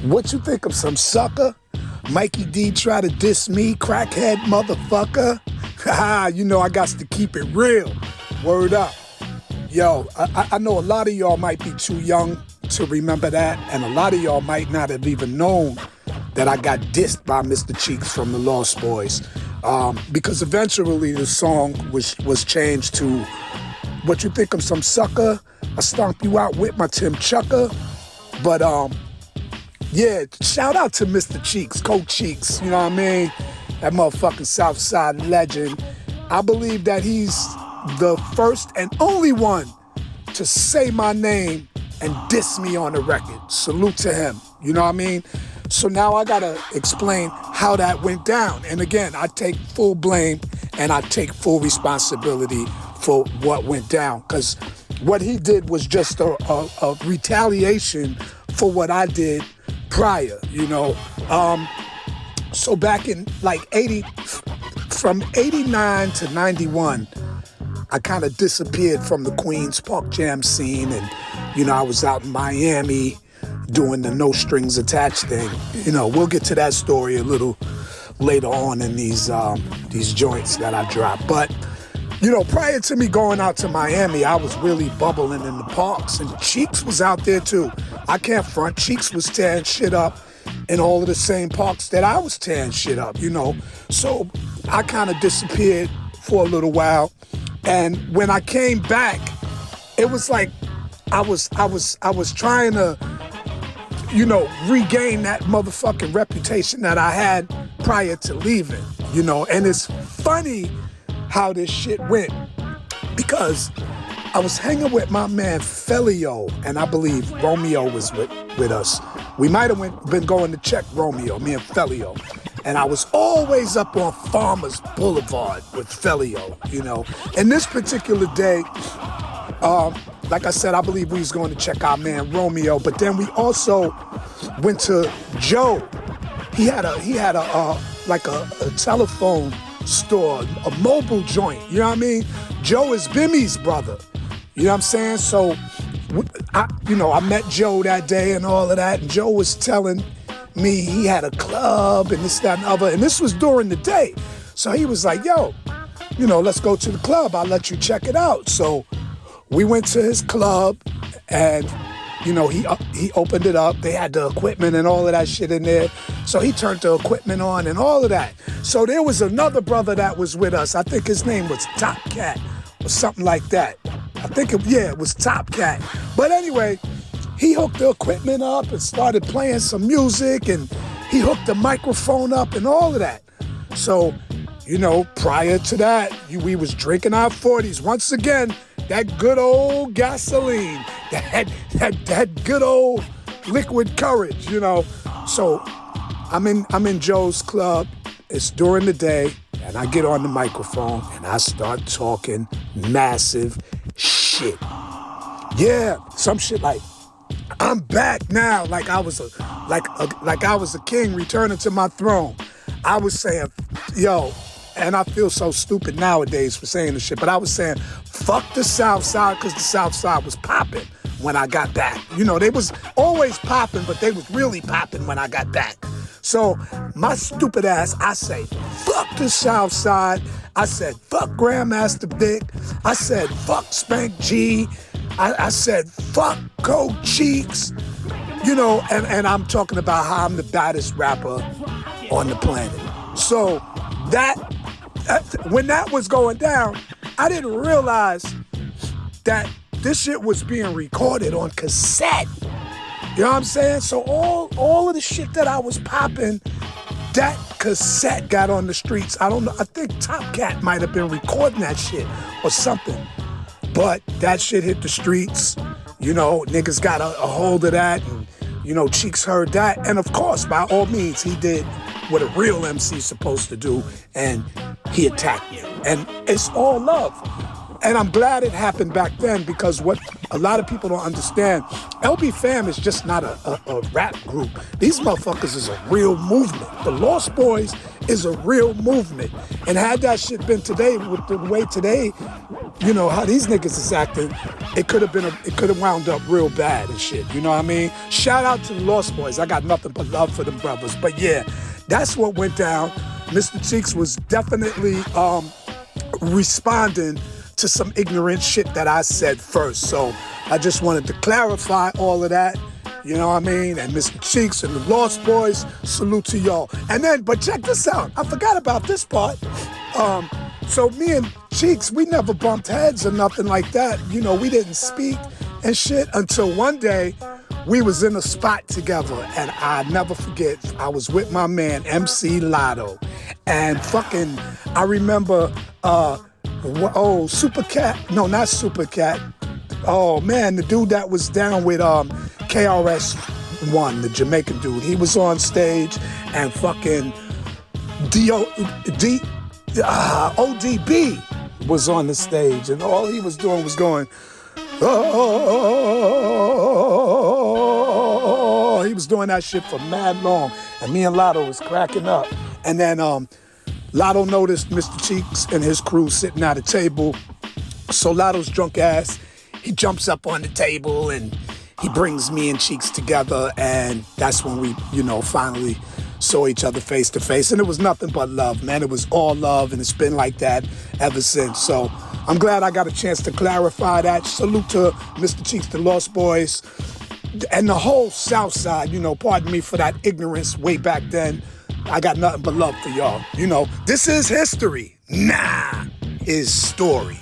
What you think of some sucker? Mikey D try to diss me, crackhead motherfucker? Haha, you know I got to keep it real. Word up. Yo, I know a lot of y'all might be too young to remember that, and a lot of y'all might not have even known that I got dissed by Mr. Cheeks from the Lost Boys. Because eventually the song was changed to, what you think of some sucker? I stomp you out with my Tim Chucker. But yeah, shout out to Mr. Cheeks, Coach Cheeks, you know what I mean? That motherfucking Southside legend. I believe that he's the first and only one to say my name and diss me on the record. Salute to him, you know what I mean? So now I gotta explain how that went down. And again, I take full blame and I take full responsibility for what went down. Because what he did was just a retaliation for what I did prior, you know. So back in like from 89 to 91, I kind of disappeared from the Queens Park Jam scene. And, you know, I was out in Miami doing the no strings attached thing. You know, we'll get to that story a little later on in these joints that I dropped. But, you know, prior to me going out to Miami, I was really bubbling in the parks, and Cheeks was out there too. I can't front. Cheeks was tearing shit up in all of the same parks that I was tearing shit up, you know. So I kind of disappeared for a little while. And when I came back, it was like I was trying to, you know, regain that motherfucking reputation that I had prior to leaving, you know. And it's funny how this shit went, because I was hanging with my man Felio, and I believe Romeo was with us. We might have been going to check Romeo, me and Felio. And I was always up on Farmers Boulevard with Felio, you know. And this particular day, like I said, I believe we was going to check our man Romeo, but then we also went to Joe. He had a telephone store, a mobile joint, you know what I mean? Joe is Bimmy's brother, you know what I'm saying? So, I met Joe that day and all of that, and Joe was telling me he had a club and this, that, and other, and this was during the day. So he was like, yo, you know, let's go to the club, I'll let you check it out. So we went to his club, and, you know, he opened it up. They had the equipment and all of that shit in there. So he turned the equipment on and all of that. So there was another brother that was with us. I think his name was Top Cat or something like that. I think, it was Top Cat. But anyway, he hooked the equipment up and started playing some music, and he hooked the microphone up and all of that. So, you know, prior to that, we was drinking our 40s. Once again, that good old gasoline, that good old liquid courage, you know. So I'm in Joe's club. It's during the day, and I get on the microphone and I start talking massive shit. Yeah, some shit like, I'm back now, like I was a king returning to my throne. I was saying, yo, and I feel so stupid nowadays for saying this shit, but I was saying, fuck the South Side, because the South Side was popping when I got back. You know, they was always popping, but they was really popping when I got back. So my stupid ass, I say, fuck the South Side. I said, fuck Grandmaster Vic. I said, fuck Spank G. I said, fuck Coach Cheeks. You know, and I'm talking about how I'm the baddest rapper on the planet. So when that was going down, I didn't realize that this shit was being recorded on cassette. You know what I'm saying? So all of the shit that I was popping, that cassette got on the streets. I don't know. I think Top Cat might have been recording that shit or something. But that shit hit the streets. You know, niggas got a hold of that. And, you know, Cheeks heard that. And of course, by all means, he did what a real MC's supposed to do. And he attacked me. And it's all love. And I'm glad it happened back then, because what a lot of people don't understand, LB Fam is just not a rap group. These motherfuckers is a real movement. The Lost Boys is a real movement. And had that shit been today, with the way today, you know, how these niggas is acting, it could have wound up real bad and shit. You know what I mean? Shout out to the Lost Boys. I got nothing but love for them brothers. But yeah, that's what went down. Mr. Cheeks was definitely responding to some ignorant shit that I said first. So I just wanted to clarify all of that. You know what I mean? And Mr. Cheeks and the Lost Boys, salute to y'all. And then, but check this out. I forgot about this part. So me and Cheeks, we never bumped heads or nothing like that. You know, we didn't speak and shit until one day we was in a spot together. And I never forget, I was with my man, MC Lotto. And fucking, I remember, Super Cat. No, not Super Cat. Oh man, the dude that was down with KRS-One, the Jamaican dude. He was on stage and fucking ODB was on the stage, and all he was doing was going, oh, he was doing that shit for mad long, and me and Lotto was cracking up. And then Lotto noticed Mr. Cheeks and his crew sitting at a table, so Lotto's drunk ass, he jumps up on the table and he brings me and Cheeks together, and that's when we, you know, finally saw each other face to face. And it was nothing but love, man. It was all love, and it's been like that ever since. So I'm glad I got a chance to clarify that. Salute to Mr. Cheeks, the Lost Boys, and the whole South Side. You know, pardon me for that ignorance way back then. I got nothing but love for y'all. You know, this is history. Nah, is story.